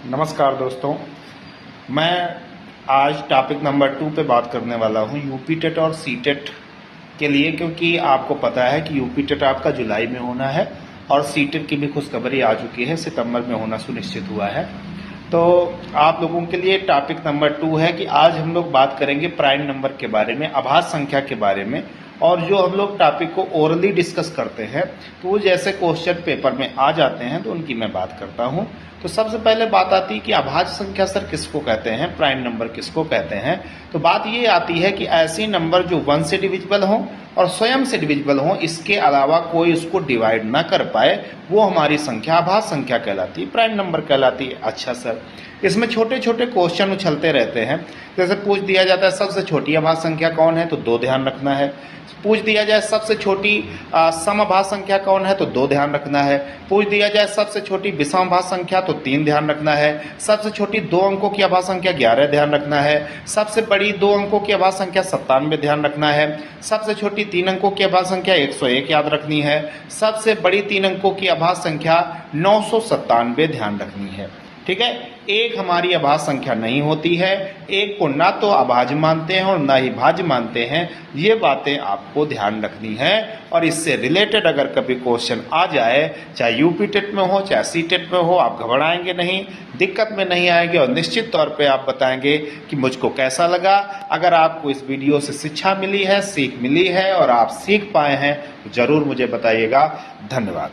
नमस्कार दोस्तों, मैं आज टॉपिक नंबर 2 पे बात करने वाला हूँ यूपी टेट और सी टेट के लिए, क्योंकि आपको पता है कि यूपी टेट आपका जुलाई में होना है और सी टेट की भी खुशखबरी आ चुकी है, सितंबर में होना सुनिश्चित हुआ है। तो आप लोगों के लिए टॉपिक नंबर 2 है कि आज हम लोग बात करेंगे प्राइम नंबर के बारे में, आभाज्य संख्या के बारे में। और जो हम लोग टॉपिक को ओरली डिस्कस करते हैं तो वो जैसे क्वेश्चन पेपर में आ जाते हैं तो उनकी मैं बात करता हूं। तो सबसे पहले बात आती है कि अभाज्य संख्या सर किसको कहते हैं, प्राइम नंबर किसको कहते हैं। तो बात ये आती है कि ऐसी नंबर जो 1 से डिविजिबल हो और स्वयं से डिविजिबल हो, इसके अलावा कोई उसको डिवाइड ना कर पाए, वो हमारी संख्या अभाज्य संख्या कहलाती है, प्राइम नंबर कहलाती है। अच्छा सर, इसमें छोटे छोटे क्वेश्चन उछलते रहते हैं। जैसे पूछ दिया जाता है सबसे छोटी अभाज्य संख्या कौन है, तो 2 ध्यान रखना है। पूछ दिया जाए सबसे छोटी समअभाज्य संख्या कौन है, तो 2 ध्यान रखना है। पूछ दिया जाए सबसे छोटी विषमाभाज्य संख्या, तो 3 ध्यान रखना है। सबसे छोटी 2 अंकों की अभाज्य संख्या 11 ध्यान रखना है। सबसे बड़ी 2 अंकों की अभाज्य संख्या 97 ध्यान रखना है। सबसे छोटी 3 अंकों की अभाज्य संख्या 101 याद रखनी है। सबसे बड़ी 3 अंकों की अभाज्य संख्या 997 ध्यान रखनी है। ठीक है, एक हमारी अभाज्य संख्या नहीं होती है, एक को ना तो अभाज्य मानते हैं और ना ही भाज्य मानते हैं। ये बातें आपको ध्यान रखनी है। और इससे रिलेटेड अगर कभी क्वेश्चन आ जाए, चाहे यूपी टेट में हो चाहे सी टेट में हो, आप घबराएंगे नहीं, दिक्कत में नहीं आएंगे और निश्चित तौर पे आप बताएंगे कि मुझको कैसा लगा। अगर आपको इस वीडियो से शिक्षा मिली है, सीख मिली है और आप सीख पाए हैं, तो जरूर मुझे बताइएगा। धन्यवाद।